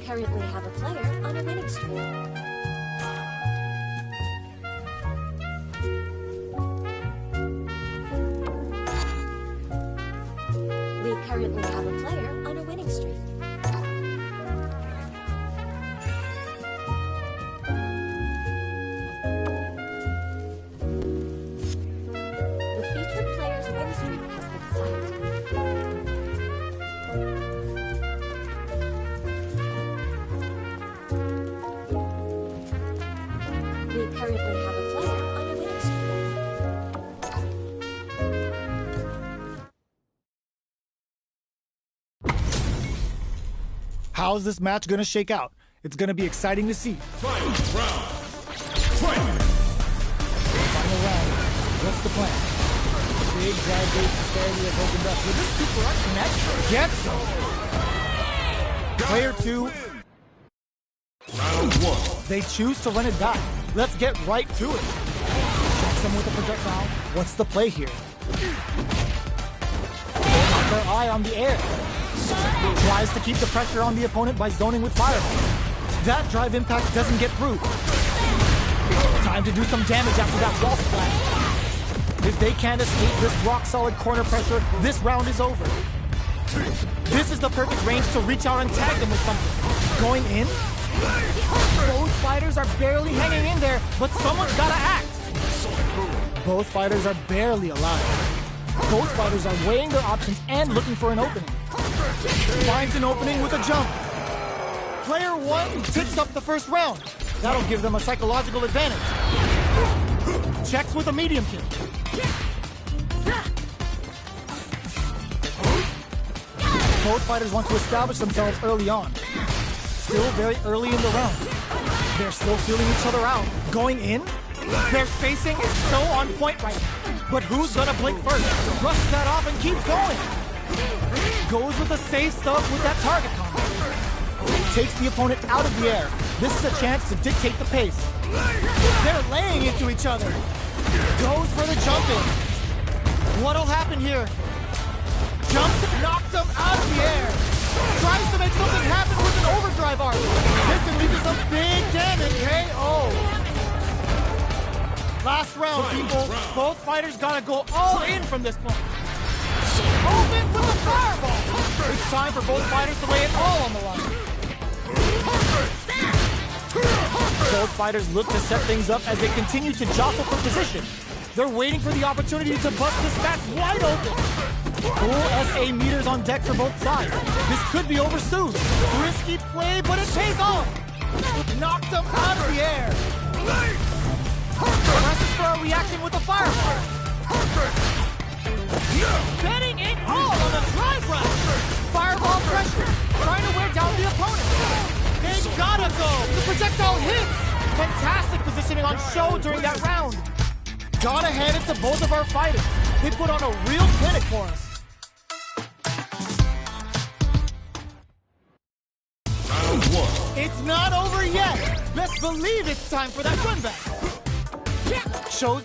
currently have a player on a winning streak. We currently have a player on a winning streak. The featured player's win streak has been stopped. We currently have a player on a winning streak. How's this match gonna shake out? It's gonna be exciting to see. Final round. Fight! Final round. What's the plan? Big drive bait disparity has opened up with this super art connect. Get some! Player 2. Round 1. They choose to run it back. Let's get right to it. Checks them with a projectile. What's the play here? They have their eye on the air. Tries to keep the pressure on the opponent by zoning with fireball. That drive impact doesn't get through. Time to do some damage after that wall splash. If they can't escape this rock-solid corner pressure, this round is over. This is the perfect range to reach out and tag them with something. Going in? Both fighters are barely hanging in there, but someone's gotta act. Both fighters are barely alive. Both fighters are weighing their options and looking for an opening. Finds an opening with a jump. Player 1 takes up the first round. That'll give them a psychological advantage. Checks with a medium kick. Both fighters want to establish themselves early on. Still very early in the round. They're still feeling each other out. Going in? Their spacing is so on point right now. But who's gonna blink first? Brushes that off and keeps going. Goes with the safe stuff with that target combo. Takes the opponent out of the air. This is a chance to dictate the pace. They're laying into each other. Goes for the jump in. What'll happen here? Jumps, knocks them out of the air. Tries to make something happen with an overdrive arc. This can lead to some big damage. KO. Last round, people. Both fighters gotta go all in from this point. Open with a fireball. It's time for both fighters to lay it all on the line. Both fighters look to set things up as they continue to jostle for position. They're waiting for the opportunity to bust this match wide open. Full SA meters on deck for both sides. This could be over soon. Risky play, but it pays off. Knocked them out of the air. Presses for a reaction with a fireball. Betting it all on the drive rush. Fireball pressure. Trying to wear down the opponent. They gotta go. The projectile hits. Fantastic positioning on show during that round. Gotta hand it to both of our fighters. They put on a real clinic for us. Round 1. It's not over yet. Best believe it's time for that run back. Shows.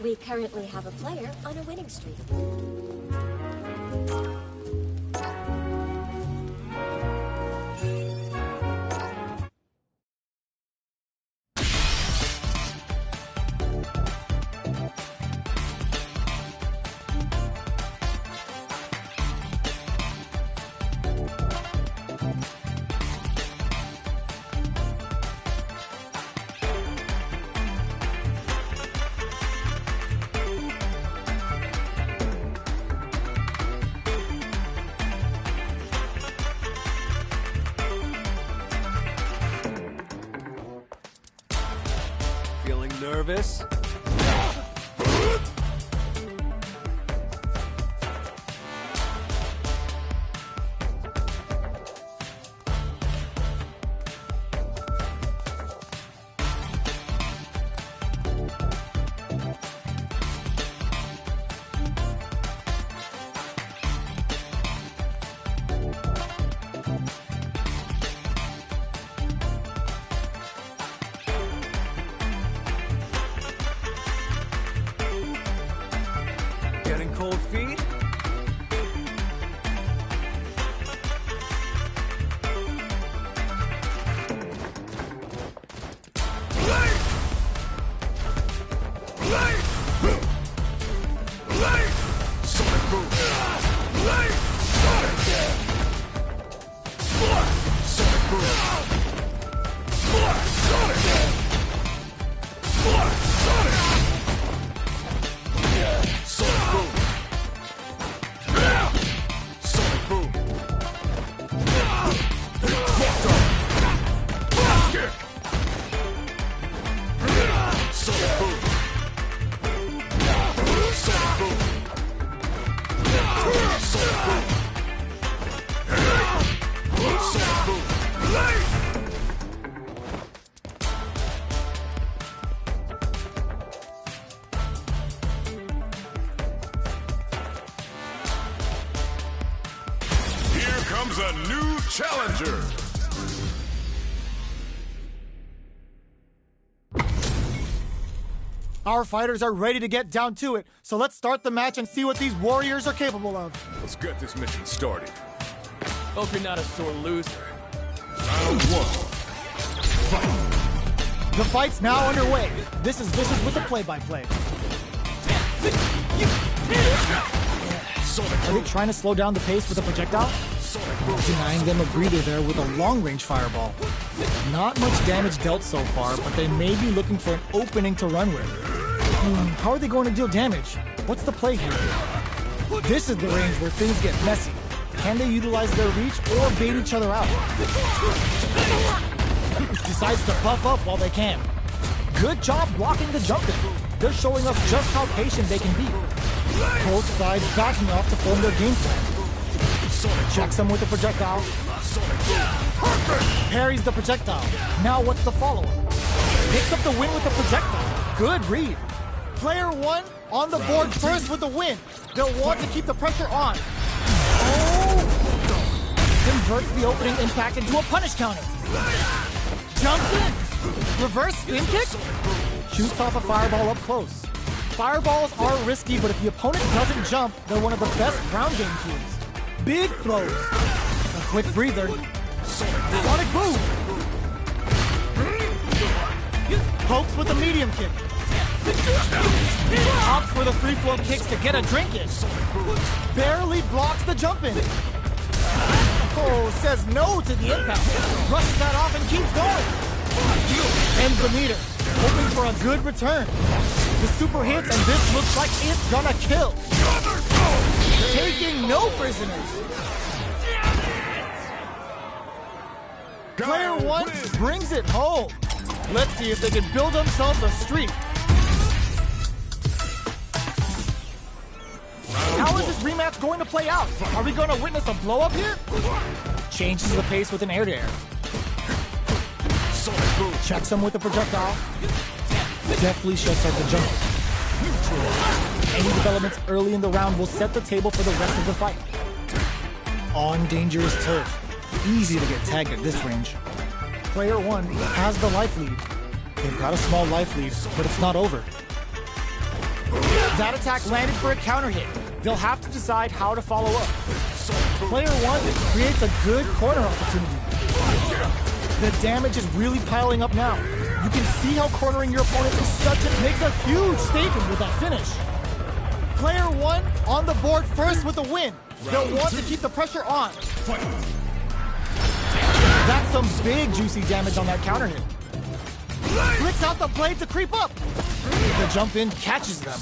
We currently have a player on a winning streak. Feeling nervous? reserve. Our fighters are ready to get down to it, so let's start the match and see what these warriors are capable of. Let's get this mission started. Hope you're not a sore loser. Round one. Fight. The fight's now underway. This is Vicious with the play-by-play. Are they trying to slow down the pace with a projectile? Denying them a breather there with a long-range fireball. Not much damage dealt so far, but they may be looking for an opening to run with. How are they going to deal damage? What's the play here? This is the range where things get messy. Can they utilize their reach or bait each other out? Decides to puff up while they can. Good job blocking the jumping. They're showing us just how patient they can be. Both sides backing off to form their game plan. Checks him with the projectile. Parries the projectile. Now what's the follow-up? Picks up the win with the projectile. Good read. Player one on the board first with the win. They'll want to keep the pressure on. Oh! Converts the opening impact into a punish counter. Jumps in. Reverse spin kick. Shoots off a fireball up close. Fireballs are risky, but if the opponent doesn't jump, they're one of the best ground game tools. Big throws. A quick breather. Sonic boom. Pokes with a medium kick. Opts for the free flow kicks to get a drink in. Barely blocks the jump in. Oh, says no to the impact. Rushes that off and keeps going. Ends the meter. Hoping for a good return. The super hits, and this looks like it's gonna kill. Taking no prisoners. Player one brings it home. Let's see if they can build themselves a streak. How is this rematch going to play out? Are we going to witness a blow-up here? Changes the pace with an air-to-air. Checks him with a projectile. Deftly shuts out the jump. Any developments early in the round will set the table for the rest of the fight. On dangerous turf. Easy to get tagged at this range. Player one has the life lead. They've got a small life lead, but it's not over. That attack landed for a counter hit. They'll have to decide how to follow up. Player one creates a good corner opportunity. The damage is really piling up now. You can see how cornering your opponent makes a huge statement with that finish. Player one on the board first with a win. They'll want to keep the pressure on. That's some big juicy damage on that counter hit. Flicks out the blade to creep up. The jump in catches them.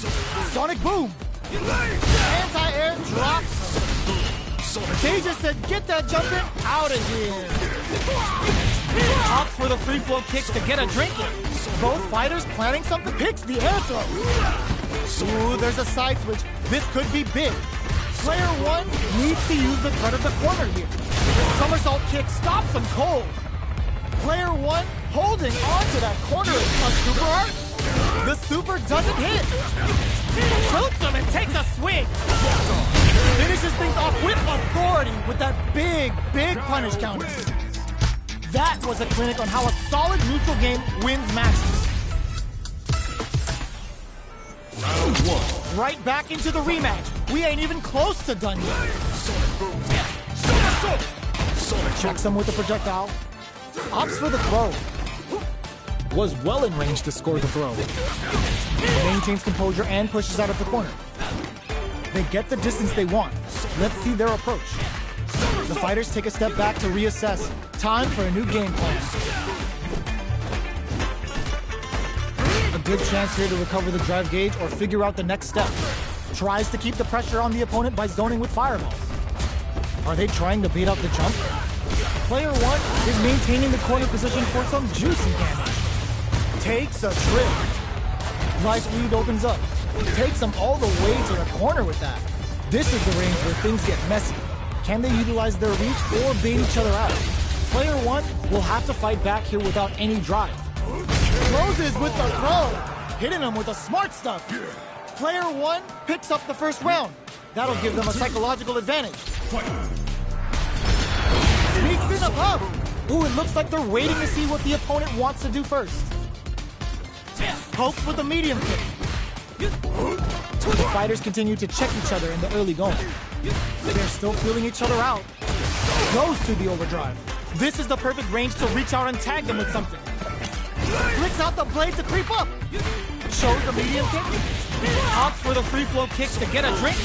Sonic boom. Anti-air drops them. They just said, get that jump in out of here. Opts for the free flow kicks to get a drink in. Both fighters planning something. Picks the air throw. Ooh, there's a side switch. This could be big. Player one needs to use the threat of the corner here. The somersault kick stops him cold. Player one holding on to that corner is a super art. The super doesn't hit. Tilts him and takes a swing. Finishes things off with authority with that big punish counter. That was a clinic on how a solid neutral game wins matches. Round one. Right back into the rematch. We ain't even close to done yet. Checks him with the projectile. Opts for the throw. Was well in range to score the throw. Maintains composure and pushes out of the corner. They get the distance they want. Let's see their approach. The fighters take a step back to reassess. Time for a new game plan. A good chance here to recover the drive gauge or figure out the next step. Tries to keep the pressure on the opponent by zoning with fireballs. Are they trying to bait out the jump? Player one is maintaining the corner position for some juicy damage. Takes a trip. Life lead opens up. Takes them all the way to the corner with that. This is the range where things get messy. Can they utilize their reach or bait each other out? Player one will have to fight back here without any drive. Closes with the throw. Hitting him with the smart stuff. Player one picks up the first round. That'll give them a psychological advantage. Sneaks the pump! Ooh, it looks like they're waiting to see what the opponent wants to do first. Pokes with a medium kick. The fighters continue to check each other in the early going. They're still feeling each other out. Goes to the overdrive. This is the perfect range to reach out and tag them with something. Flicks out the blade to creep up. Shows the medium kick. Opts for the free flow kicks to get a drink.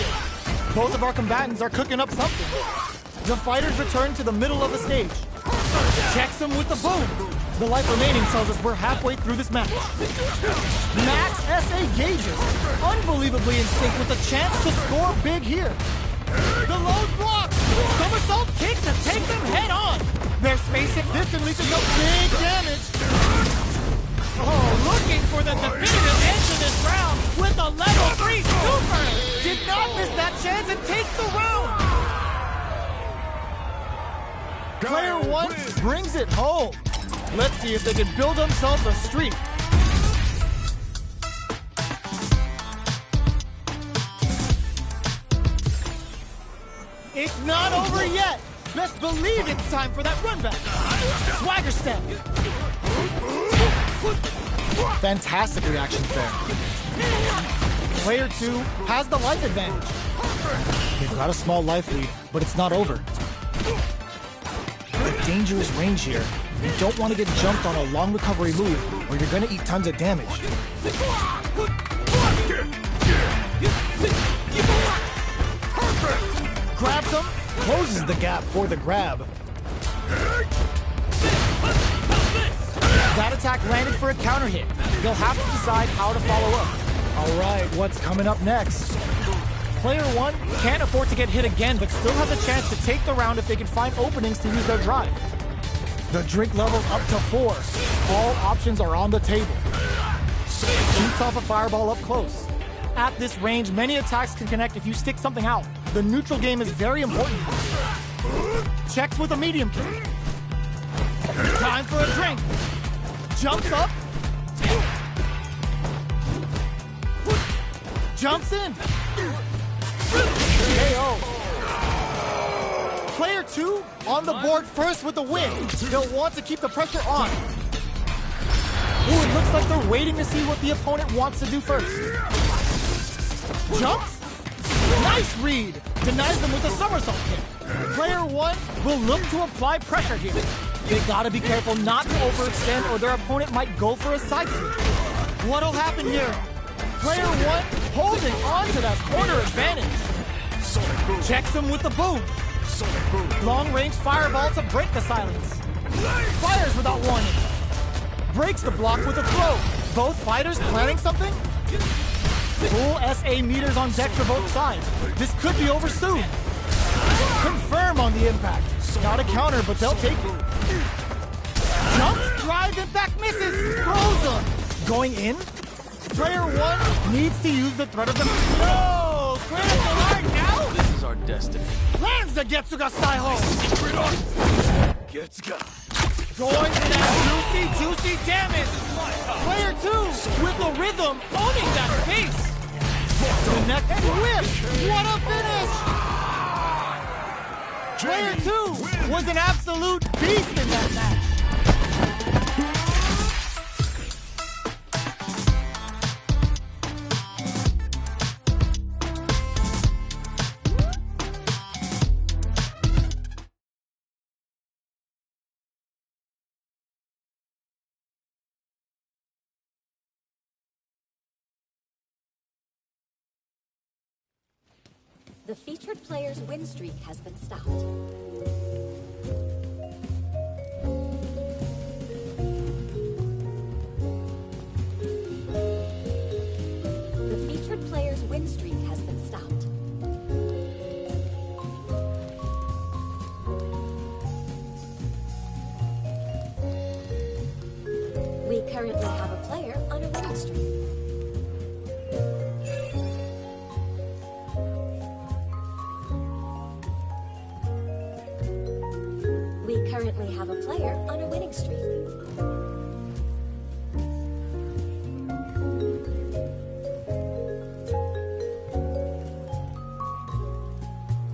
Both of our combatants are cooking up something. The fighters return to the middle of the stage. Checks him with the boom. The life remaining tells us we're halfway through this match. Max SA gauges, unbelievably in sync with a chance to score big here. The low block, somersault kick to take them head on. Their space hit distantly to no big damage. Oh, looking for the definitive end to this round with a level 3 super. Did not miss that chance and takes the round. Player 1 brings it home. Let's see if they can build themselves a streak. It's not over yet. Best believe it's time for that run back. Swagger step. Fantastic reactions there. Player 2 has the life advantage. They've got a small life lead, but it's not over. A dangerous range here. You don't want to get jumped on a long recovery move, or you're going to eat tons of damage. Grabs him, closes the gap for the grab. That attack landed for a counter hit. They'll have to decide how to follow up. All right, what's coming up next? Player 1 can't afford to get hit again, but still has a chance to take the round if they can find openings to use their drive. The drink level's up to 4. All options are on the table. Shoots off a fireball up close. At this range, many attacks can connect if you stick something out. The neutral game is very important. Checks with a medium kick. Time for a drink. Jumps up. Jumps in. KO. Player 2 on the board first with the win. They'll want to keep the pressure on. Ooh, it looks like they're waiting to see what the opponent wants to do first. Jumps. Nice read. Denies them with a somersault kick. Player 1 will look to apply pressure here. They gotta be careful not to overextend or their opponent might go for a side sweep. What'll happen here? Player 1 holding on to that corner advantage. Checks him with the boom. Long-range fireball to break the silence. Fires without warning. Breaks the block with a throw. Both fighters planning something? Full SA meters on deck for both sides. This could be over soon. Confirm on the impact. Not a counter, but they'll take it. Jumps, drive, impact, misses. Throws them. Going in? Player 1 needs to use the threat of the... No! Critical art now? This is our destiny. Lands the Getsuga Saiho! Getsuga. Going for that juicy damage! Player 2 with the rhythm, owning that space! The neck and whip! What a finish! Player 2 was an absolute beast in that match! The featured player's win streak has been stopped. The featured player's win streak has been stopped. We currently have a player on a winning streak. We currently have a player on a winning streak.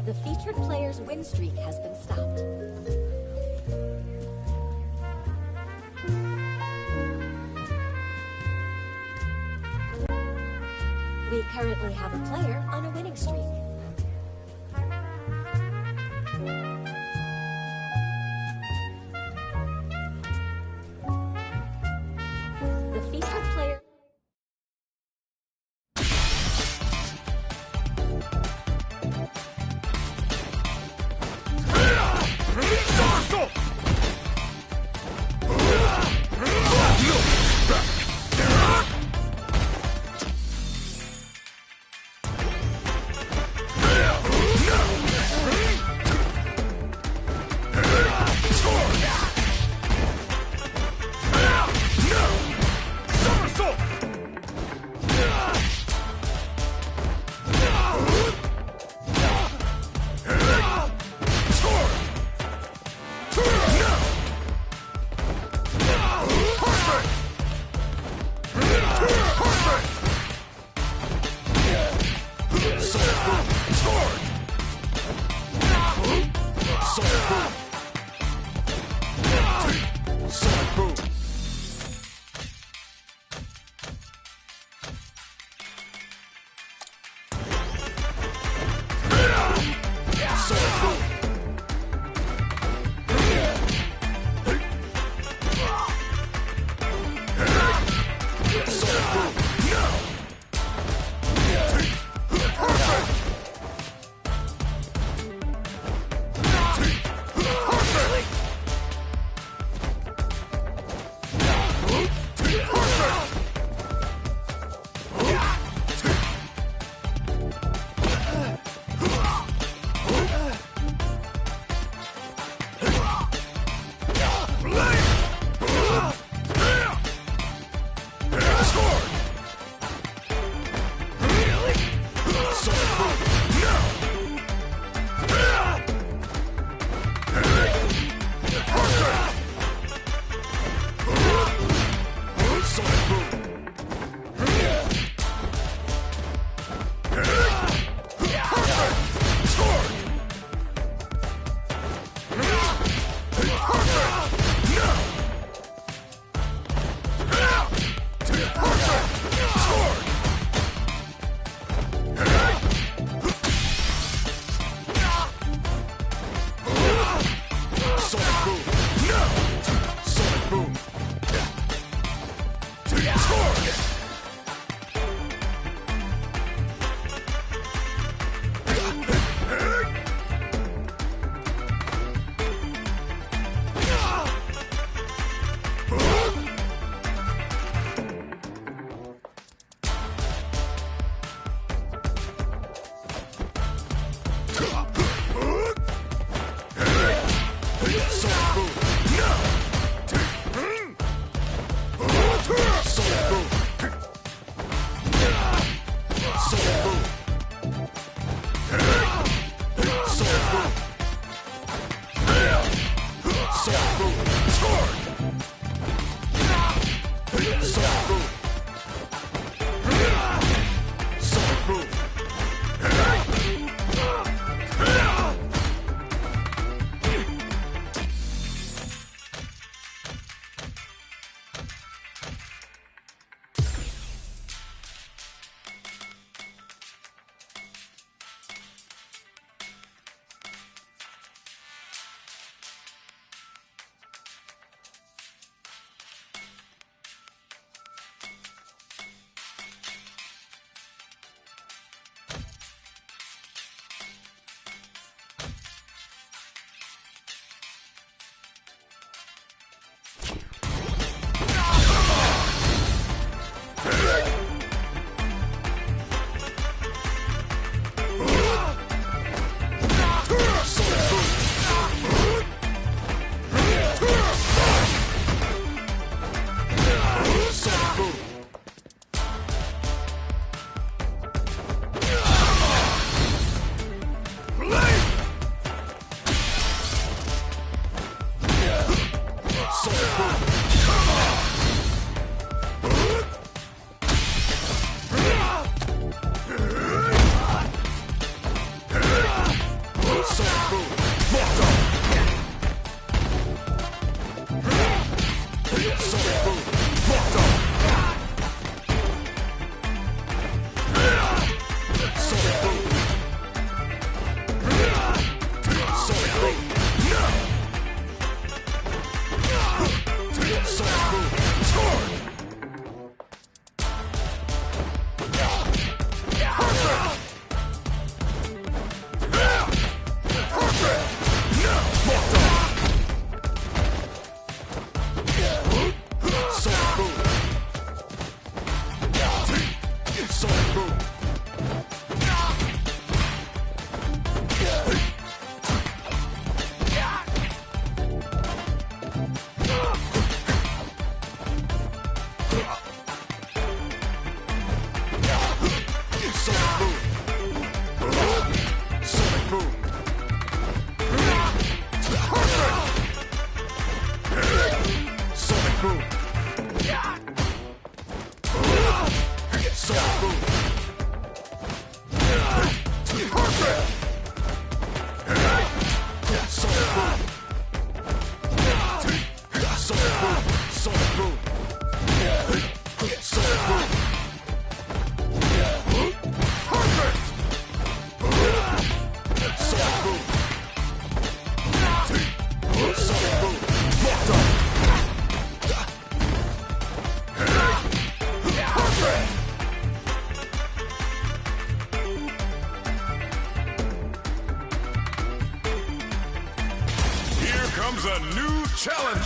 The featured player's win streak has been stopped. We currently have a player on a winning streak. The featured player...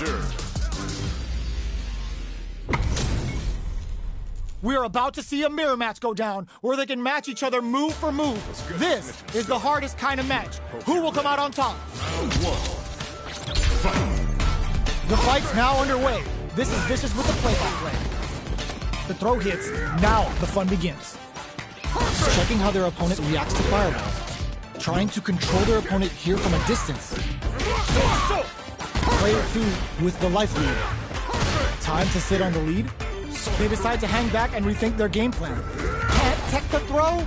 reserved. We're about to see a mirror match go down, where they can match each other move for move. This is the hardest kind of match. Who will come out on top? Round 1. Fight. The fight's now underway. This is Vicious with the play-by-play. The throw hits. Now the fun begins. Checking how their opponent reacts to fireballs. Trying to control their opponent here from a distance. Player 2 with the life lead. Time to sit on the lead. They decide to hang back and rethink their game plan. Can't tech the throw?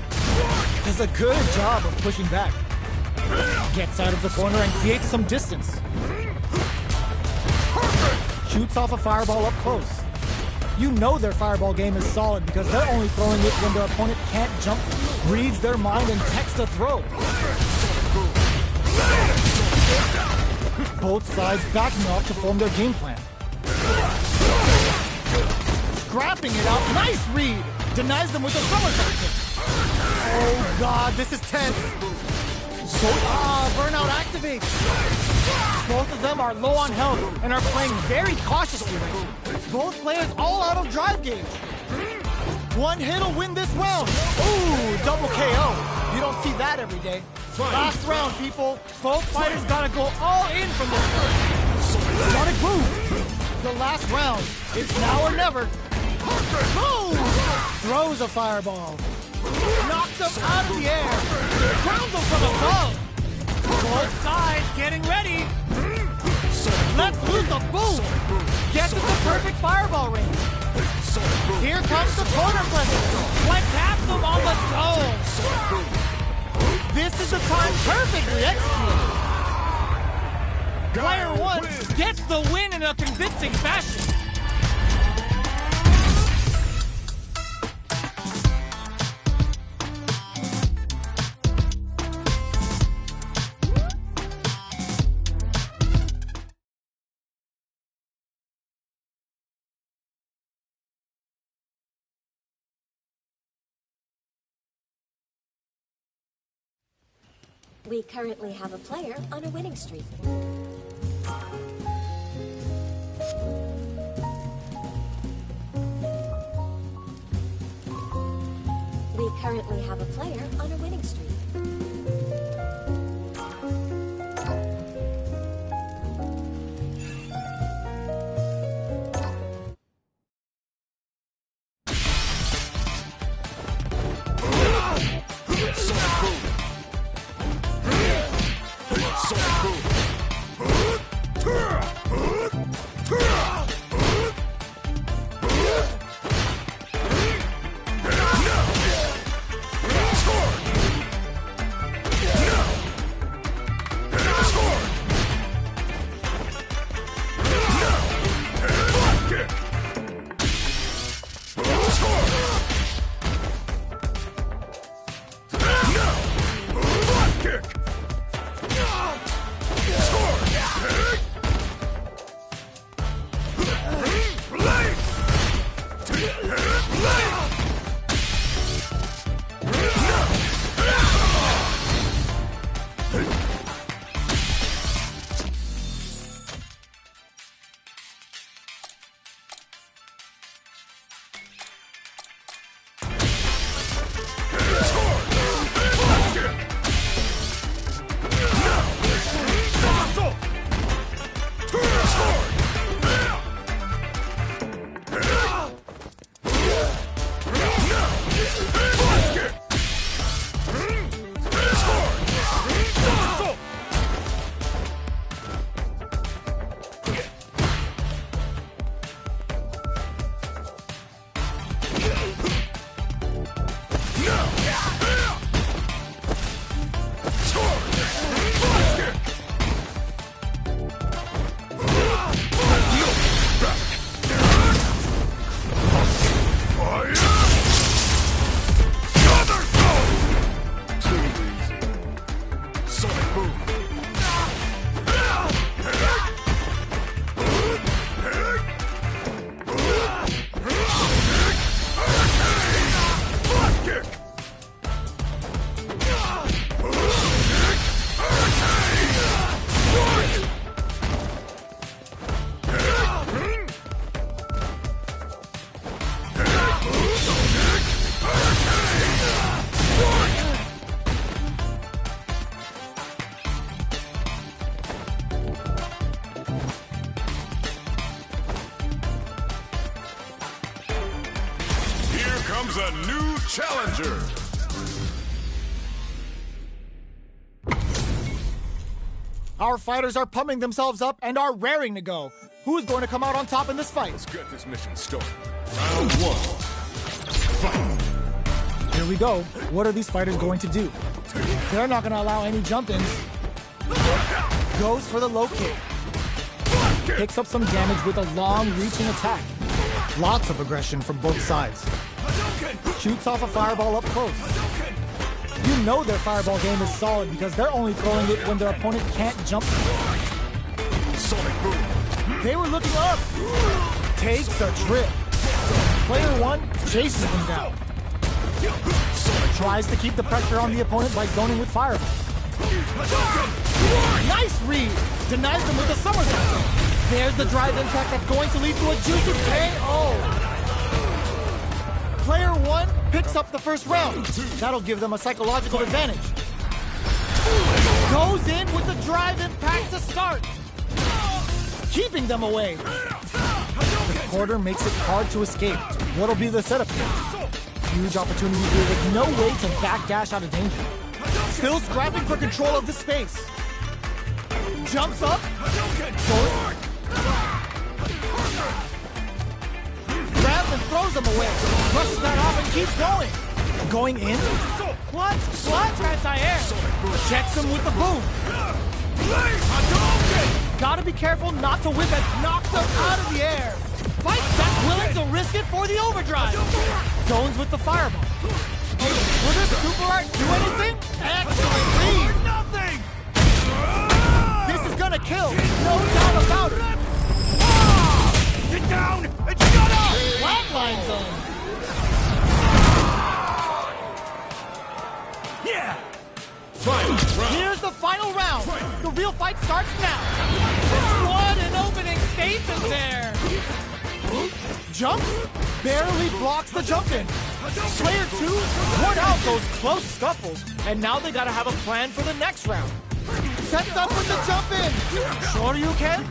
Does a good job of pushing back. Gets out of the corner and creates some distance. Shoots off a fireball up close. You know their fireball game is solid because they're only throwing it when their opponent can't jump, reads their mind, and techs the throw. Both sides backing off to form their game plan. Scrapping it out. Nice read! Denies them with a somersault kick. Oh god, this is tense. Burnout activates. Both of them are low on health and are playing very cautiously right now. Both players all out of drive gauge. One hit will win this round. Ooh, double KO. You don't see that every day. Last round, people. Both fighters gotta go all in from this one. Gotta move. The last round. It's now or never. Boom! Throws a fireball. Knocks them out of the air. Grounds them from above. Both sides getting ready. Let's lose the boom. Gets it the perfect fireball range. Here comes the corner pressure. One taps them on the dome. This is the time perfectly executed. Player 1 gets the win in a convincing fashion. We currently have a player on a winning streak. We currently have a player on a winning streak. comes a new challenger. Our fighters are pumping themselves up and are raring to go. Who's going to come out on top in this fight? Let's get this mission started. Round 1. Fight. Here we go. What are these fighters going to do? They're not going to allow any jump-ins. Goes for the low kick. Picks up some damage with a long-reaching attack. Lots of aggression from both sides. Shoots off a fireball up close. You know their fireball game is solid because they're only throwing it when their opponent can't jump. Sonic boom. They were looking up. Takes a trip. Player 1 chases them down. Tries to keep the pressure on the opponent by zoning with fireball. Nice read. Denies them with a somersault. There's the drive impact that's going to lead to a juicy KO. Player 1 picks up the first round. That'll give them a psychological advantage. Goes in with the drive impact to start. Keeping them away. The quarter makes it hard to escape. What'll be the setup here? Huge opportunity here with no way to backdash out of danger. Still scrapping for control of the space. Jumps up. Goes. Grabs and throws him away. Rushes that off and keeps going. Going in. What? Anti-air. Checks him with the boom. Gotta be careful not to whip and knocks him out of the air. Fight back, willing to risk it for the overdrive. Zones with the fireball. Will this super art do anything? Excellent lead. Nothing. This is gonna kill. No doubt about it. Sit down and shut up. Flatline zone. Yeah. Fight. Here's the final round. The real fight starts now. What an opening statement there. Jump. Barely blocks the jump in. Player 2 poured out those close scuffles. And now they gotta have a plan for the next round. Sets up with the jump in. Sure you can.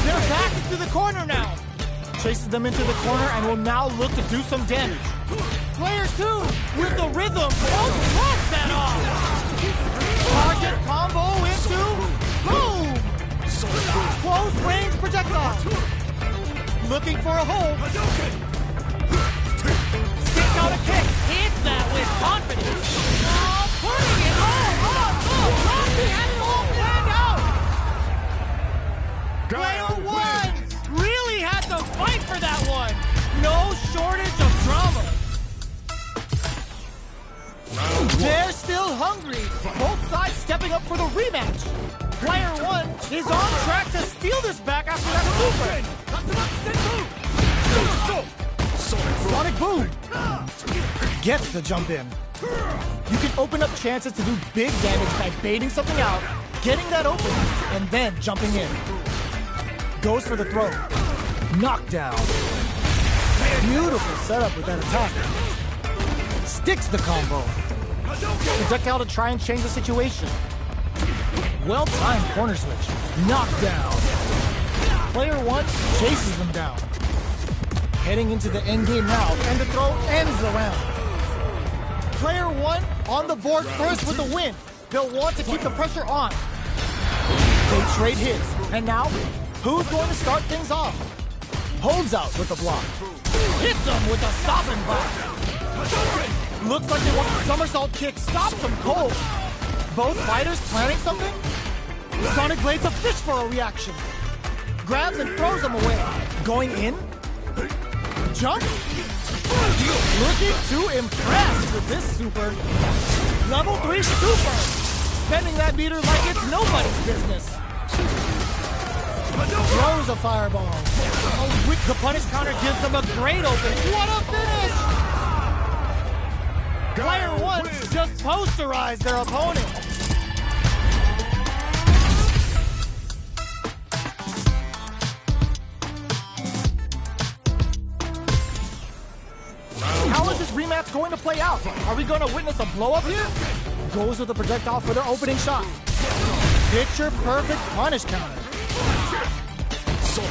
They're back into the corner now. Chases them into the corner and will now look to do some damage. Player 2 with the rhythm. Oh, blocks that off. Target combo into boom. Close range projectile. Looking for a hole. Sticks out a kick. Hits that with confidence. Putting it all on. Rocky had it all planned out. Player 1 really had to fight for that one. No shortage of drama. They're still hungry. Both sides stepping up for the rematch. Player 1 is on track to steal this back after that super. Sonic boom. Gets the jump in. You can open up chances to do big damage by baiting something out, getting that open, and then jumping in. Goes for the throw. Knockdown. Beautiful setup with that attack. Sticks the combo. Projectile to try and change the situation. Well-timed corner switch. Knockdown. Player 1 chases them down. Heading into the end game now, and the throw ends the round. Player 1 on the board first with the win. They'll want to keep the pressure on. They trade hits, and now, who's going to start things off? Holds out with the block. Hits them with a stopping block. Looks like they want a somersault kick. Stops them cold. Both fighters planning something? Sonic Blade's a fish for a reaction. Grabs and throws them away. Going in? Jump? Looking to impress with this super. Level 3 super. Spending that meter like it's nobody's business. Throws a fireball. The punish counter gives them a great open. What a finish! Player 1 just posterized their opponent. How is this rematch going to play out? Are we going to witness a blow-up here? Goes with the projectile for their opening shot. Picture perfect punish counter.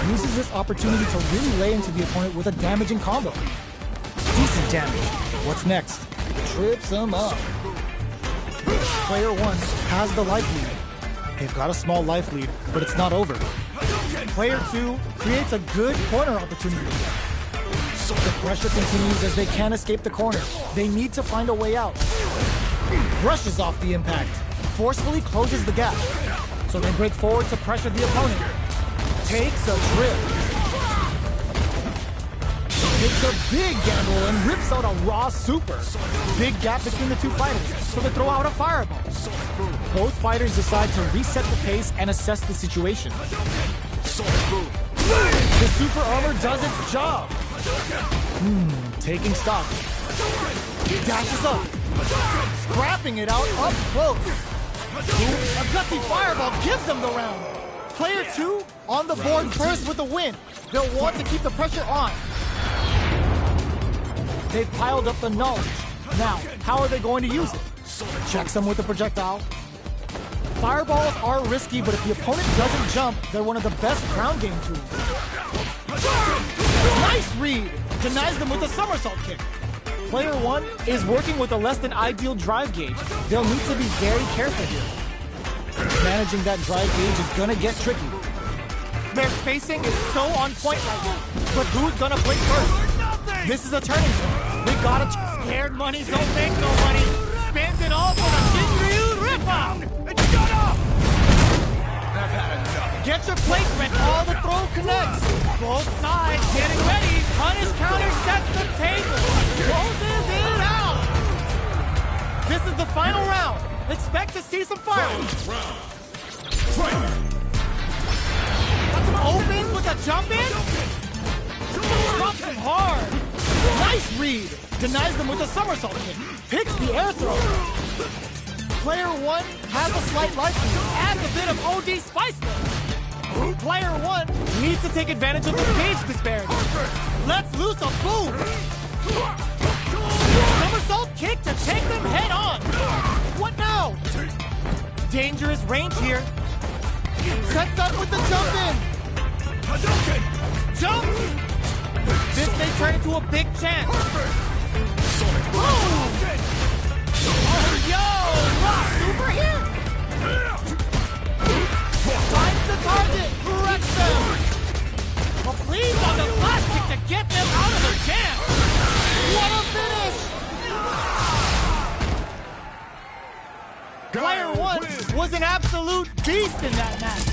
Uses this opportunity to really lay into the opponent with a damaging combo. decent damage. What's next? Trips him up. Player 1 has the life lead. They've got a small life lead, but it's not over. Player 2 creates a good corner opportunity. The pressure continues as they can't escape the corner. They need to find a way out. Brushes off the impact, forcefully closes the gap. So they break forward to pressure the opponent. Takes a trip. Takes a big gamble and rips out a raw super. Big gap between the two fighters, so they throw out a fireball. Both fighters decide to reset the pace and assess the situation. The super armor does its job. Taking stock. Dashes up. Scrapping it out up close. A gutsy fireball gives them the round. Player 2 on the board first with the win. They'll want to keep the pressure on. They've piled up the knowledge. Now, how are they going to use it? Checks them with the projectile. Fireballs are risky, but if the opponent doesn't jump, they're one of the best ground game tools. Nice read! Denies them with a somersault kick. Player 1 is working with a less than ideal drive gauge. They'll need to be very careful here. Managing that drive gauge is gonna get tricky. Their spacing is so on point right now. But who's gonna play first? This is a turning point. They gotta... Scared money don't make no money. Spends it all for the Ginryu rip-off! Shut up! I've had enough. Get your placement. All the throw connects. Both sides getting ready. Punish counter sets the table. Closes it out. This is the final round. Expect to see some fireworks. Opens with a jump in. Drops him hard. Nice read. Denies them with a somersault kick. Picks the air throw. Player 1 has a slight life lead. Adds a bit of OD spice though. Player 1 needs to take advantage of the gauge disparity. Let's loose a boom. Somersault kick to take them head on. What now? Dangerous range here. Sets up with the jump in. Jump! This may turn into a big chance. Boom! Oh, yo! Rock super here! Finds the target! Corrects them! Please on the flash kick to get them out of the jam! What a finish! Player 1 was an absolute beast in that match.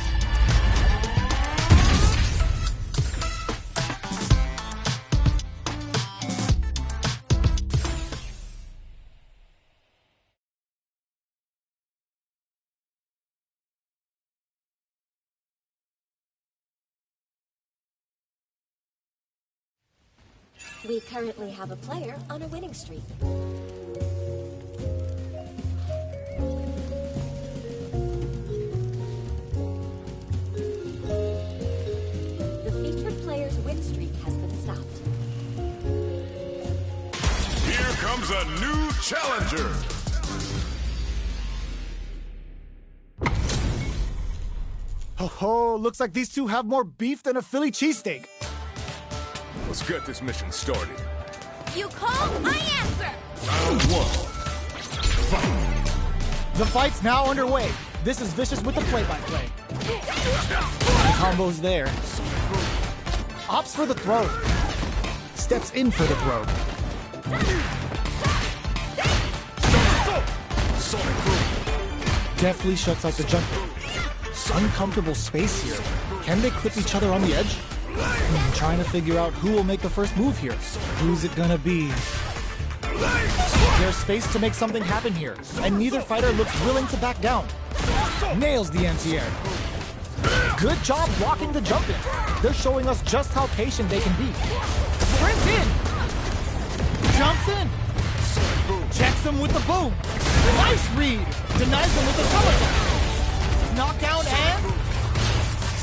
We currently have a player on a winning streak. The featured player's win streak has been stopped. Here comes a new challenger. Ho ho, looks like these two have more beef than a Philly cheesesteak. Let's get this mission started. You call, I answer! Round 1. Fight. The fight's now underway. This is Vicious with the play-by-play. Combos there. Opts for the throw. Steps in for the throw. Deftly shuts out the jumper. Uncomfortable space here. Can they clip each other on the edge? Trying to figure out who will make the first move here. Who's it gonna be? There's space to make something happen here, and neither fighter looks willing to back down. Nails the anti-air. Good job blocking the jump in. They're showing us just how patient they can be. Sprints in. Jumps in. Checks him with the boom. Nice read. Denies him with the somersault. Knockdown and...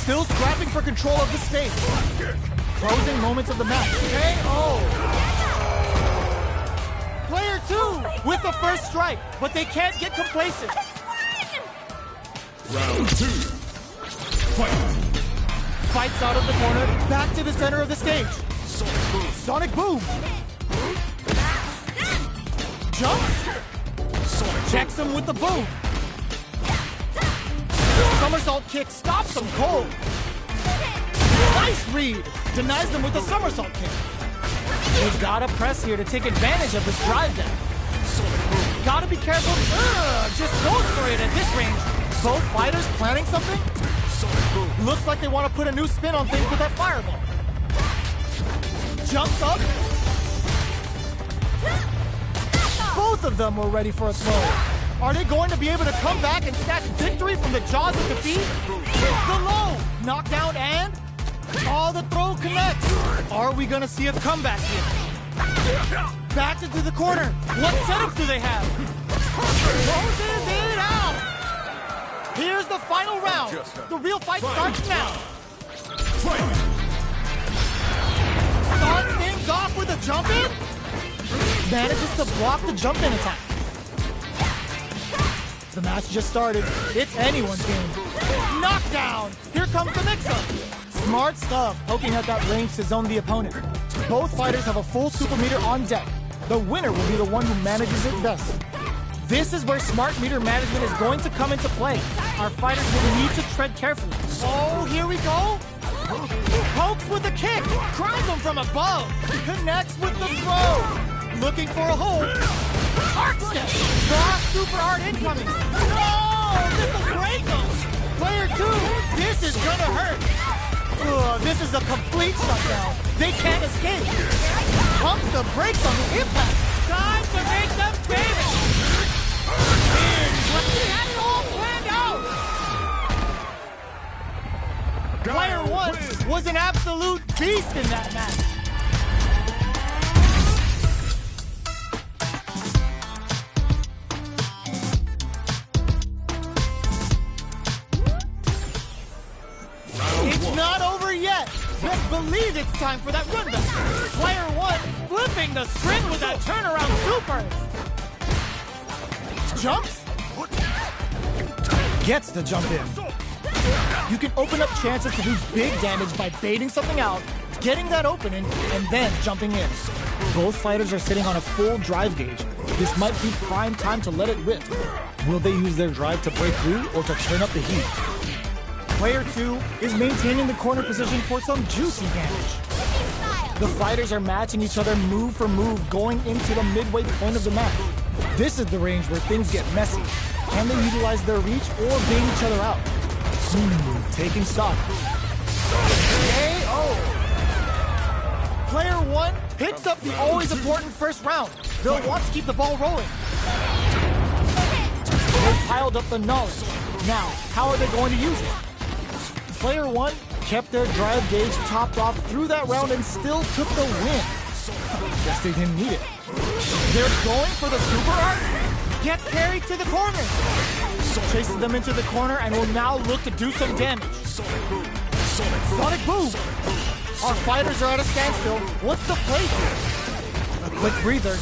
still scrapping for control of the space. Closing moments of the match. KO. Player 2 with the first strike, but they can't get complacent. Round 2. Fight. Fights out of the corner, back to the center of the stage. Sonic boom. Jumps. Checks him with the boom. Somersault kick stops him cold. Nice read. Denies them with a somersault kick. They've gotta press here to take advantage of this drive down. Gotta be careful. Just goes for it at this range. Both fighters planning something? Looks like they want to put a new spin on things with that fireball. Jumps up. Both of them were ready for a throw. Are they going to be able to come back and snatch victory from the jaws of defeat? The low. Knockdown and... the throw connects. Are we going to see a comeback here? Back into the corner. What setup do they have? Closes it out. Here's the final round. The real fight starts now. Starts things off with a jump in. Manages to block the jump in attack. The match just started. It's anyone's game. Knockdown. Here comes the mix-up. Smart stuff, poking at that range to zone the opponent. Both fighters have a full super meter on deck. The winner will be the one who manages it best. This is where smart meter management is going to come into play. Our fighters will need to tread carefully. Oh, here we go. Pokes with a kick. Crowns him from above. Connects with the throw. Looking for a hold. Arc step. Raw super art incoming. No! This will break him. Player 2, this is gonna hurt. This is a complete shutdown. They can't escape. Pumps the brakes on the impact. Time to make them famous. He had it all planned out. Player 1 was an absolute beast in that match. It's not over yet. Best believe it's time for that run back. Player 1 flipping the script with that turnaround super. Jumps. Gets the jump in. You can open up chances to do big damage by baiting something out, getting that opening, and then jumping in. Both fighters are sitting on a full drive gauge. This might be prime time to let it rip. Will they use their drive to break through or to turn up the heat? Player 2 is maintaining the corner position for some juicy damage. The fighters are matching each other move for move going into the midway point of the match. This is the range where things get messy. Can they utilize their reach or bait each other out? Taking stock. KO! Player 1 picks up the always important first round. They'll want to keep the ball rolling. They piled up the knowledge. Now, how are they going to use it? Player 1 kept their drive gauge topped off through that round and still took the win. Guess they didn't need it. They're going for the super art. Gets carried to the corner. Chases them into the corner and will now look to do some damage. Sonic boom. Our fighters are at a standstill. What's the play here? A quick breather.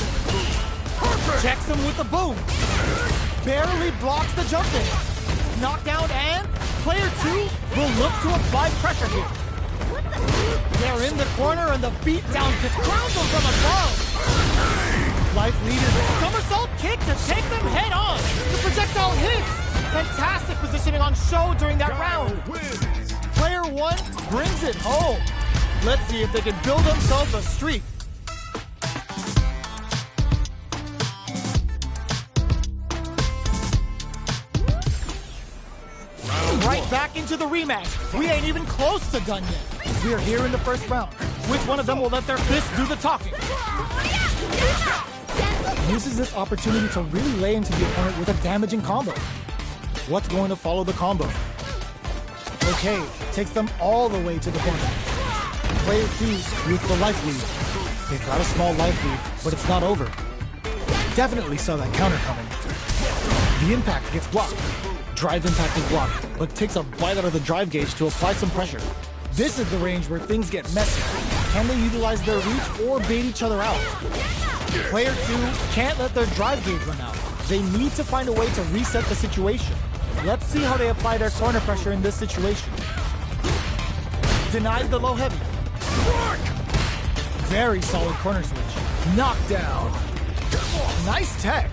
Checks him with the boom. Barely blocks the jump in. Knockdown and player 2 will look to apply pressure here. They're in the corner and the beatdown gets crowns them from above. Life leaders, somersault kick to take them head on. The projectile hits. Fantastic positioning on show during that round. Player 1 brings it home. Let's see if they can build themselves a streak. Right back into the rematch. We ain't even close to done yet. We're here in the first round. Which one of them will let their fists do the talking? Uses this opportunity to really lay into the opponent with a damaging combo. What's going to follow the combo? Okay, takes them all the way to the corner. Player 2 with the life lead. They've got a small life lead, but it's not over. Definitely saw that counter coming. The impact gets blocked. Drive impact is blocked, but takes a bite out of the drive gauge to apply some pressure. This is the range where things get messy. Can they utilize their reach or bait each other out? Player 2 can't let their drive gauge run out. They need to find a way to reset the situation. Let's see how they apply their corner pressure in this situation. Denies the low heavy. Very solid corner switch. Knockdown. Nice tech.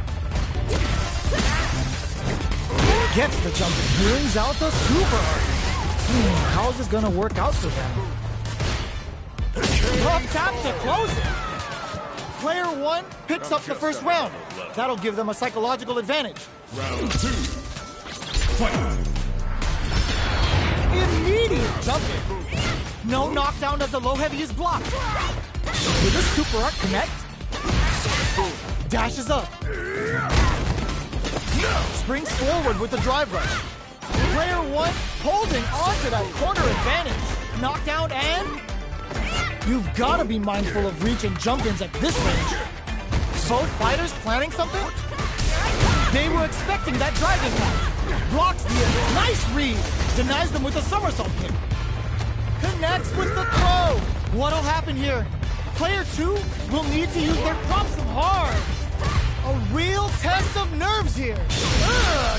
Gets the jump and brings out the super art. How's this gonna work out for them? Up tap to close it. Player 1 picks up the first round. That'll give them a psychological advantage. Round 2. Fight. Immediate jumping. No knockdown as the low heavy is blocked. Will this super art connect? Dashes up. Springs forward with the drive rush. Player 1 holding on to that corner advantage. Knockdown and... You've got to be mindful of reach and jump-ins at this range. Both fighters planning something? They were expecting that drive impact. Blocks the nice read. Denies them with a somersault kick. Connects with the throw. What'll happen here? Player 2 will need to use their props hard. A real test of nerves here.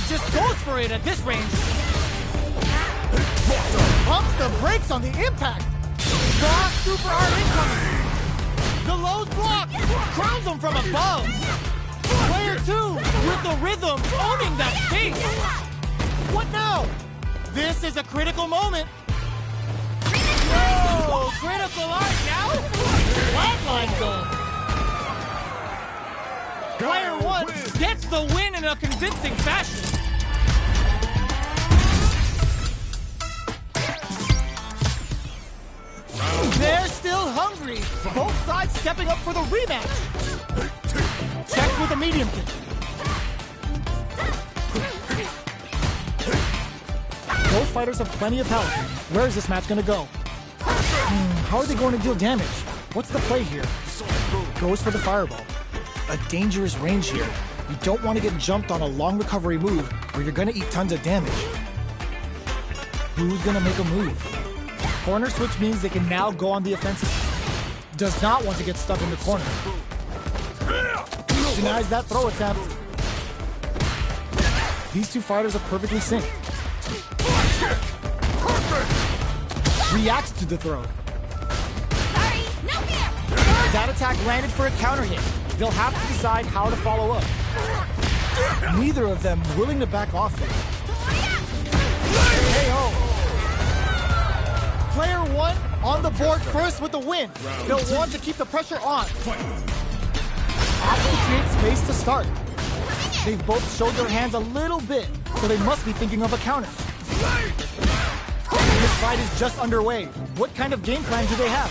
Just goes for it at this range. Pumps the brakes on the impact. Cross super art incoming. The low's blocked. Crowns him from above. Player 2 with the rhythm owning that space. What now? This is a critical moment. Whoa! Critical art now? Flatline zone. Player 1 gets the win in a convincing fashion. They're still hungry. Both sides stepping up for the rematch. Checks with a medium kick. Both fighters have plenty of health. Where is this match going to go? How are they going to deal damage? What's the play here? Goes for the fireball. A dangerous range here. You don't want to get jumped on a long recovery move where you're going to eat tons of damage. Who's going to make a move? Corner switch means they can now go on the offensive. Does not want to get stuck in the corner. Denies that throw attempt. These two fighters are perfectly synced. Reacts to the throw. Sorry, no fear. That attack landed for a counter hit. They'll have to decide how to follow up. Neither of them willing to back off here. KO. Player 1 on the board first with the win. They'll want to keep the pressure on. Have to create space to start. They've both showed their hands a little bit, so they must be thinking of a counter. This fight is just underway. What kind of game plan do they have?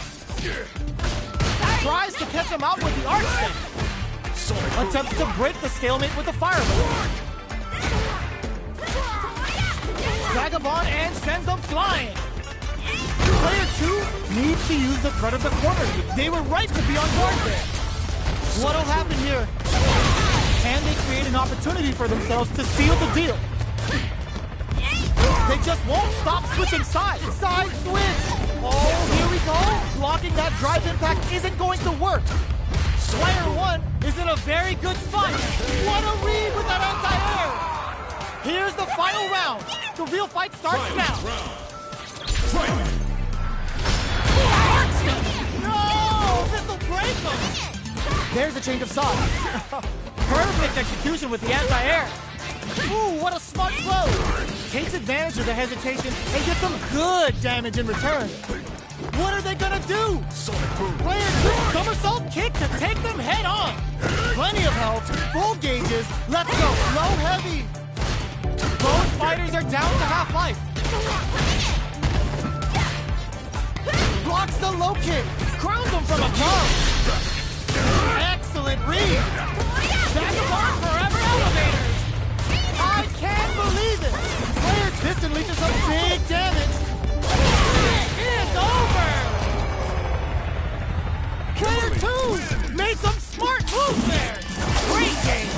Tries to catch him out with the arc step. Attempts to break the stalemate with the fireball. Vagabond and sends them flying. Player 2 needs to use the threat of the corner. They were right to be on guard there. What'll happen here? Can they create an opportunity for themselves to seal the deal? They just won't stop switching sides. Side switch. Oh, here we go. Blocking that drive impact isn't going to work. Player 1 is in a very good spot. What a read with that anti-air. Here's the final round. The real fight starts now. No! This'll break them. There's a change of sides. Perfect execution with the anti-air. Ooh, what a smart throw. Takes advantage of the hesitation and gets some good damage in return. What are they gonna do? Player 2 somersault kick to take them head on. Plenty of health, full gauges. Let's go, low heavy. Both fighters are down to half life. Blocks the low kick. Crowns them from above. Excellent read. Vagabond forever elevators. I can't believe it. Player piston leaches some big damage. It's over. Player 2 made some smart moves there. Great game.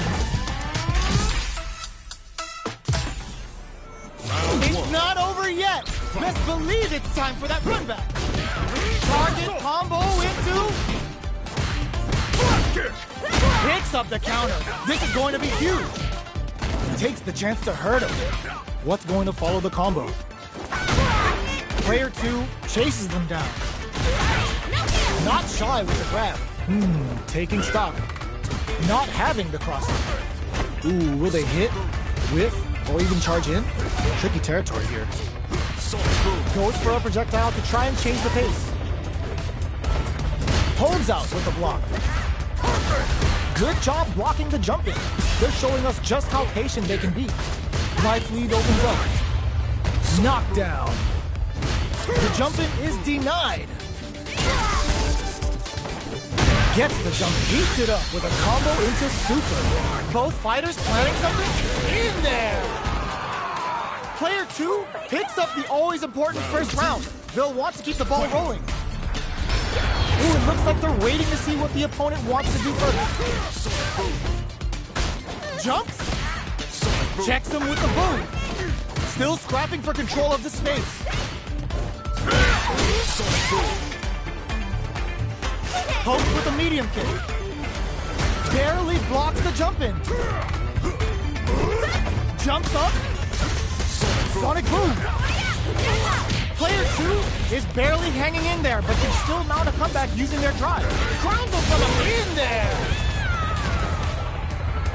It's not over yet. Best believe it's time for that run back. Target combo into... Picks up the counter. This is going to be huge. Takes the chance to hurt him. What's going to follow the combo? Player 2 chases them down. Not shy with the grab. Taking stock. not having the crossover. Ooh, will they hit, whiff, or even charge in? Tricky territory here. Goes for a projectile to try and change the pace. Holds out with the block. Good job blocking the jump in. They're showing us just how patient they can be. Life lead opens up. Knockdown. The jump in is denied. Gets the jump, eats it up with a combo into super. Both fighters planning something in there. Player 2 picks up the always important first round. They'll want to keep the ball rolling. Ooh, it looks like they're waiting to see what the opponent wants to do first. Jumps. Checks him with the boom. Still scrapping for control of the space. Pokes with a medium kick. Barely blocks the jump in. Jumps up. Sonic boom. Player 2 is barely hanging in there, but can still mount a comeback using their drive. Crowns will from him in there.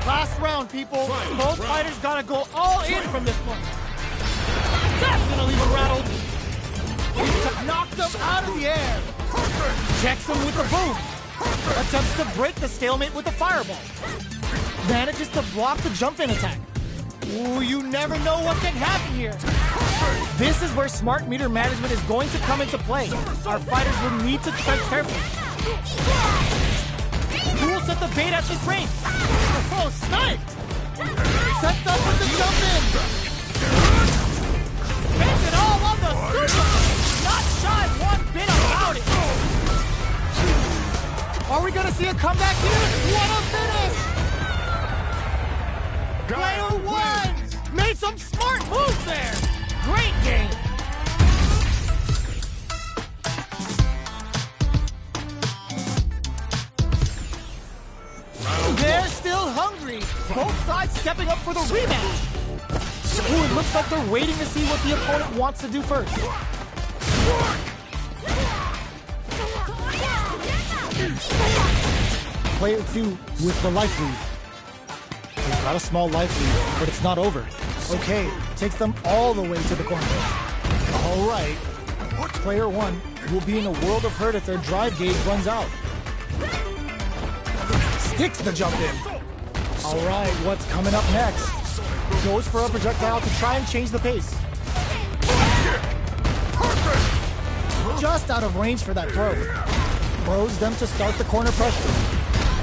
Last round, people. Both fighters gotta go all in from this point. That's gonna leave him rattled. Knocked him out of the air. Checks him with the boom. Attempts to break the stalemate with the fireball. Manages to block the jump-in attack. Ooh, you never know what can happen here. This is where smart meter management is going to come into play. Our fighters will need to tread carefully. Who will set the bait at this range? Oh, sniped! Sets up with the jump-in. Spends it all on the super. Not shy one bit about it. Are we gonna see a comeback here? What a finish! Player 1 made some smart moves there. Great game. They're still hungry. Both sides stepping up for the rematch. Ooh, it looks like they're waiting to see what the opponent wants to do first. Player 2 with the life lead. He's got a small life lead, but it's not over. Okay, takes them all the way to the corner. All right. Player 1 will be in a world of hurt if their drive gauge runs out. Sticks the jump in. All right, what's coming up next? Goes for a projectile to try and change the pace. Just out of range for that throw. Throws them to start the corner pressure.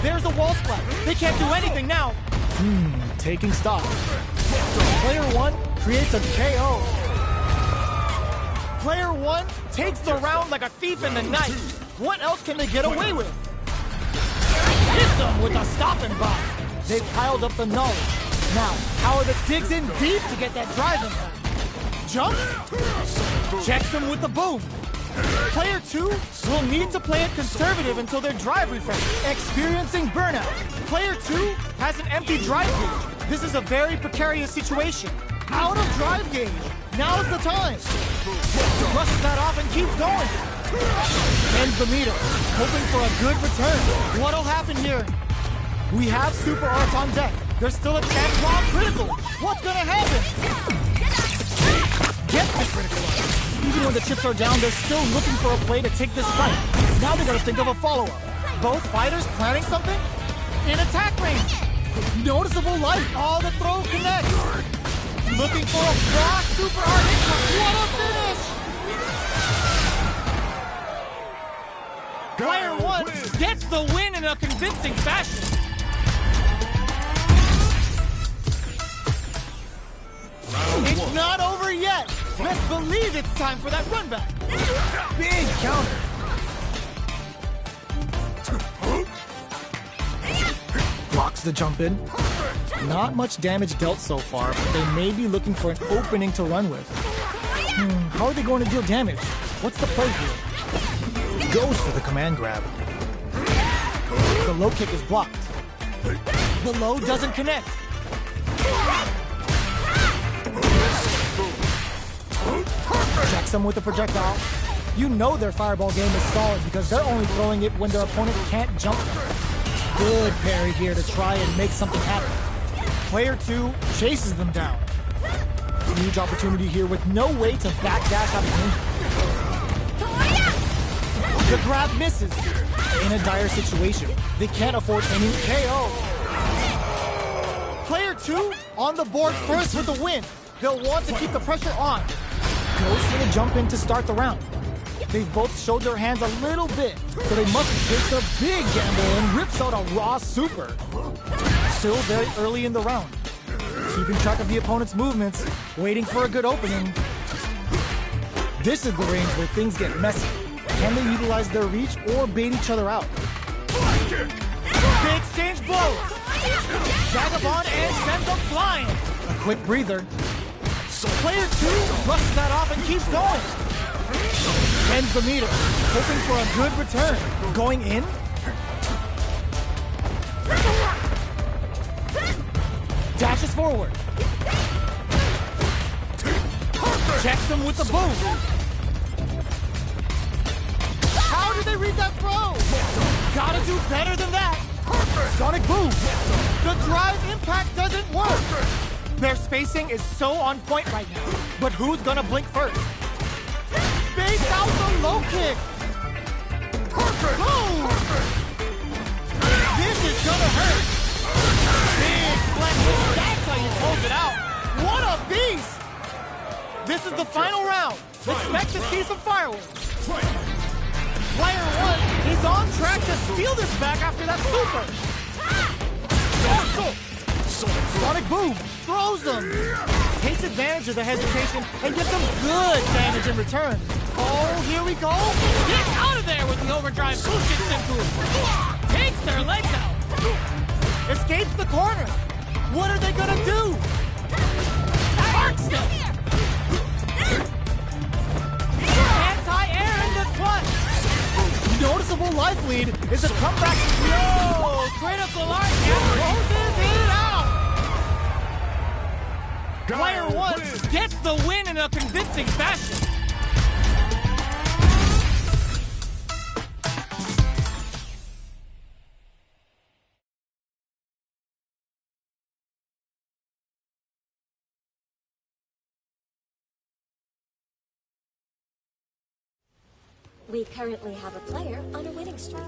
There's a wall splat. They can't do anything now. Taking stock. Player 1 creates a KO. Player 1 takes the round like a thief in the night. What else can they get away with? Hits them with a stopping bomb. They've piled up the knowledge. Now, Howard digs in deep to get that drive impact. Jump. Checks him with the boom. Player 2 will need to play it conservative until their drive refresh. Experiencing burnout. Player 2 has an empty drive gauge. This is a very precarious situation. Out of drive gauge. Now's the time. Brushes that off and keeps going. Ends the meter, hoping for a good return. What'll happen here? We have super arts on deck. There's still a chance while critical. What's gonna happen? Get the critical art. Even when the chips are down, they're still looking for a play to take this fight. Now they gotta think of a follow-up. Both fighters planning something? In attack range. Noticeable light. Oh, the throw connects. Looking for a cross super art hit. What a finish! Player 1 gets the win in a convincing fashion. It's not over yet. Let's believe it's time for that run back. Big counter. Blocks the jump in. Not much damage dealt so far, but they may be looking for an opening to run with. How are they going to deal damage? What's the play here? Goes for the command grab. The low kick is blocked. The low doesn't connect. Checks them with a projectile. You know their fireball game is solid because they're only throwing it when their opponent can't jump them. Good parry here to try and make something happen. Player 2 chases them down. Huge opportunity here with no way to backdash out of danger. The grab misses. In a dire situation, they can't afford any KO. Player 2 on the board first with the win. They'll want to keep the pressure on. Ghost gonna jump in to start the round. They've both showed their hands a little bit, so they must take the big gamble and rips out a raw super. Still very early in the round. Keeping track of the opponent's movements, waiting for a good opening. This is the range where things get messy. Can they utilize their reach or bait each other out? They exchange blows. Vagabond and sends them flying. A quick breather. Player 2 brushes that off and keeps going. Bends the meter, hoping for a good return. Going in. Dashes forward. Checks him with the boom. How did they read that throw? Gotta do better than that. Sonic boom. The drive impact doesn't work. Their spacing is so on point right now. But who's gonna blink first? Base out the low kick. Boom. This is gonna hurt. Big flex. That's how you close it out. What a beast. This is the final round. Expect to see some fireworks. Player 1 is on track to steal this back after that super. Sonic boom throws them. Takes advantage of the hesitation and gets them good damage in return. Oh, here we go. Get out of there with the overdrive Bushin Senku. Takes their legs out. Escapes the corner. What are they gonna do? Hard step. Anti-air in the clutch. Noticeable life lead is a comeback. Yo, critical art closes it out. Player 1 Gets the win in a convincing fashion. We currently have a player on a winning streak.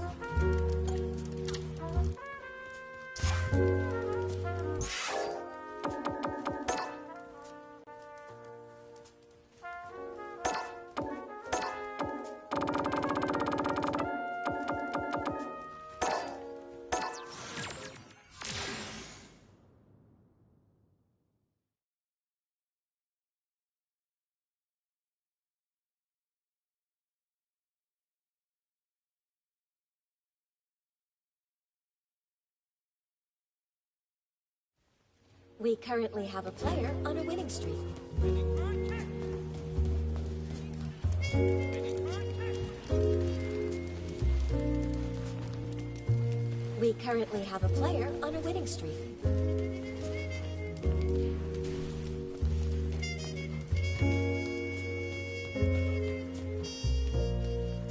We currently have a player on a winning streak. We currently have a player on a winning streak.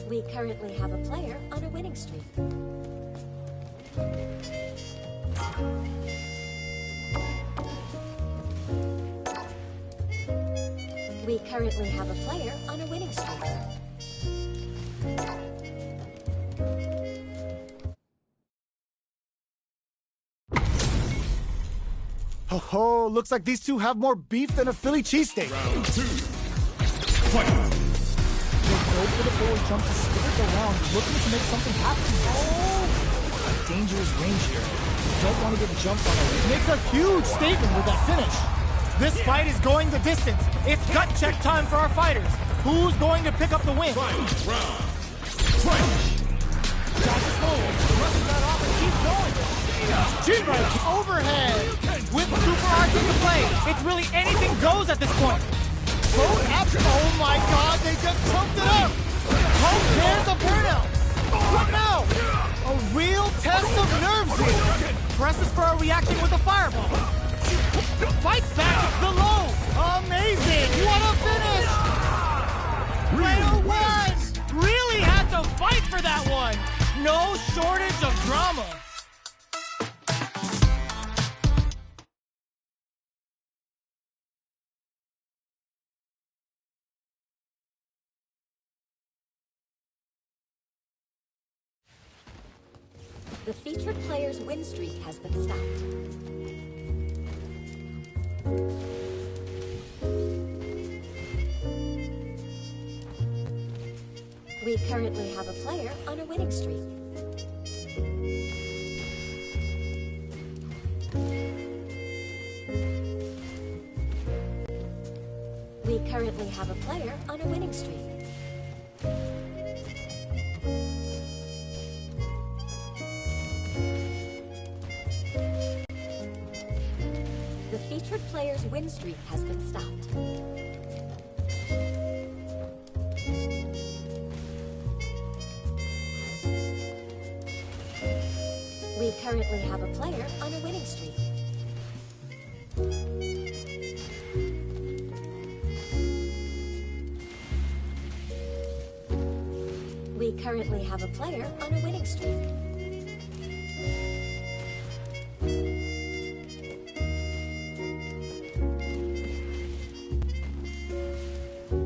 We currently have a player on a winning streak. We currently have a player on a winning streak. Oh, looks like these two have more beef than a Philly cheesesteak. Round 2. Fight. They go for the forward jump to split the round, looking to make something happen. Oh, a dangerous range here. Don't want to get jumped on it. Makes a huge statement with that finish. This fight is going the distance. It's gut check time for our fighters. Who's going to pick up the win? Fight. Round. Fight. Dashes forward, rushes that off and keeps going. G-right overhead with super arts into play. It's really anything goes at this point. Both abs. Oh my God! They just chunked it up. How cares a burnout? What now? A real test of nerves here. Presses for a reaction with a fireball. Fights back the low. Amazing! What a finish! Player 1 Really had to fight for that one. no shortage of drama. The featured player's win streak has been stopped. We currently have a player on a winning streak. We currently have a player on a winning streak. The featured player's win streak has been stopped. We currently have a player on a winning streak. We currently have a player on a winning streak.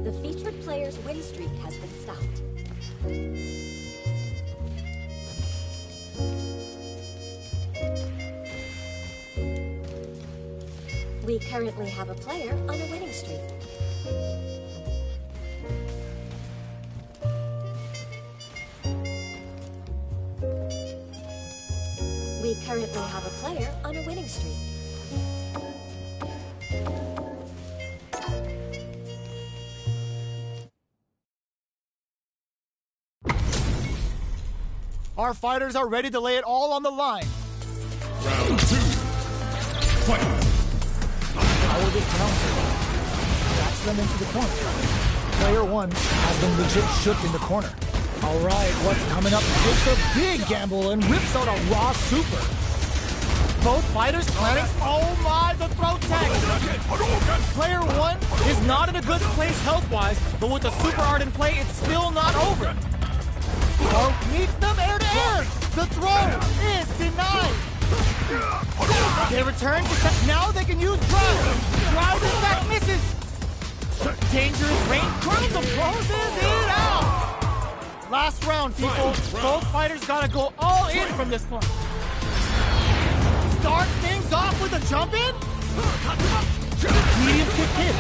The featured player's win streak has been stopped. We currently have a player on a winning streak. We currently have a player on a winning streak. Our fighters are ready to lay it all on the line. Round 2. Fight! Power this counter. Backs them into the corner. Player 1 has them legit shook in the corner. All right, what's coming up? Takes a big gamble and whips out a raw super. Both fighters planning. Oh my, the throat tag. Player 1 is not in a good place health-wise, but with the super art in play, it's still not over. Oh, meets them air to air. The throw is denied. They return to set. Now they can use drive. Drive in fact misses. Dangerous range. Crystal closes it out. Last round, people. Both fighters gotta go all in from this point. Start things off with a jump in. Medium kick hit.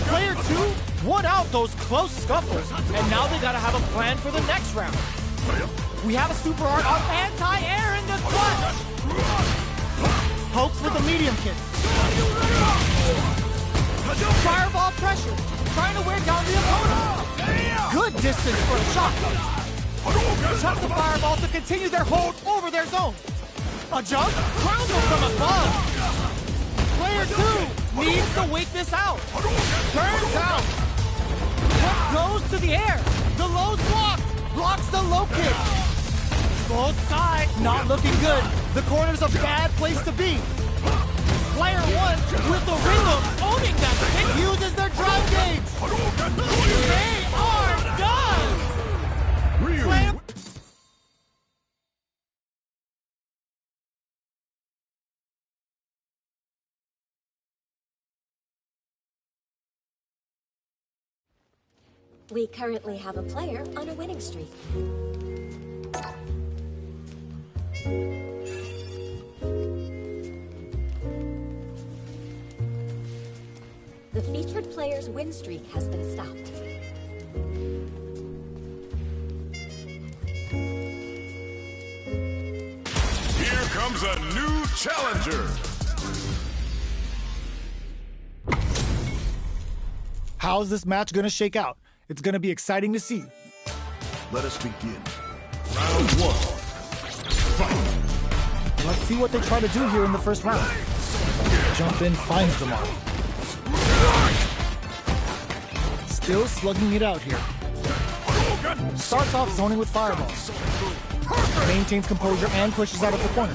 Player 2 won out those close scuffles, and now they gotta have a plan for the next round. We have a super art on anti-air in the clutch. Pokes with a medium kick. Fireball pressure, trying to wear down the opponent. Good distance for a shot. Chucks the fireball to continue their hold over their zone. A jump, groundle from above. Player 2 needs to wait this out. Turns out. Hook goes to the air. The low's blocked. Blocks the low kick. Both sides not looking good. The corner's a bad place to be. Player 1 with the rhythm owning that kick uses their drive gauge. They are done. Player We currently have a player on a winning streak. The featured player's win streak has been stopped. Here comes a new challenger. How's this match gonna shake out? It's gonna be exciting to see. Let us begin. Round 1. Fight! Let's see what they try to do here in the first round. Jump in, finds the mark. Still slugging it out here. Starts off zoning with fireballs. Maintains composure and pushes out of the corner.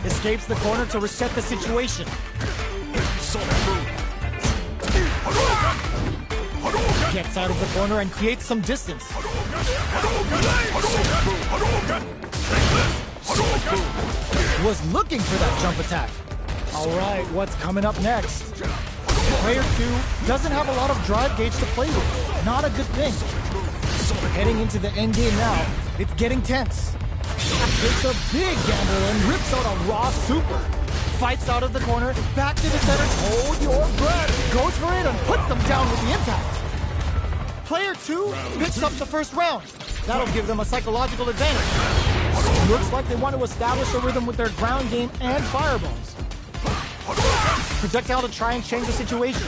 Escapes the corner to reset the situation. Gets out of the corner and creates some distance. Was looking for that jump attack. All right, what's coming up next? Player 2 doesn't have a lot of drive gauge to play with. Not a good thing. Heading into the end game now, it's getting tense. Takes a big gamble and rips out a raw super. Fights out of the corner, back to the center, hold your breath. Goes for it and puts them down with the impact. Player 2 picks up the first round. That'll give them a psychological advantage. Looks like they want to establish a rhythm with their ground game and fireballs. Projectile to try and change the situation.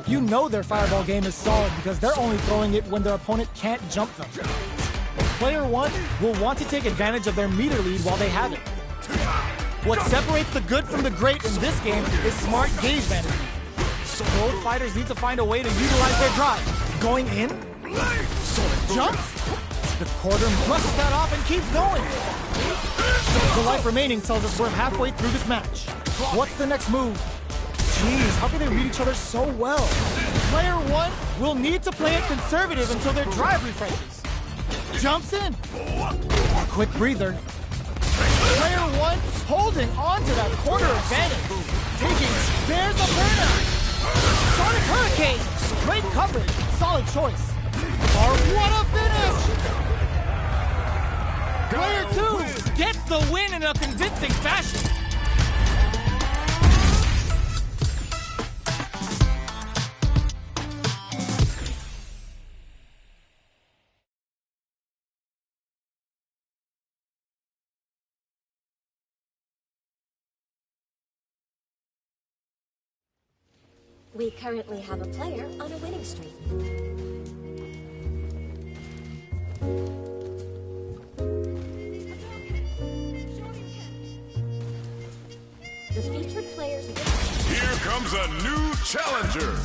You know their fireball game is solid because they're only throwing it when their opponent can't jump them. Player 1 will want to take advantage of their meter lead while they have it. What separates the good from the great in this game is smart gauge management. Both fighters need to find a way to utilize their drive. Going in, jumps, the quarter brushes that off and keeps going. The life remaining tells us we're halfway through this match. What's the next move? Jeez, how can they read each other so well? Player 1 will need to play it conservative until their drive refreshes. Jumps in. A quick breather. Player 1 holding on to that corner advantage. There's a burnout. Sonic Hurricane. Great coverage. Solid choice. Or what a finish. Player 2 Gets the win in a convincing fashion. We currently have a player on a winning streak. The featured players... Here comes a new challenger.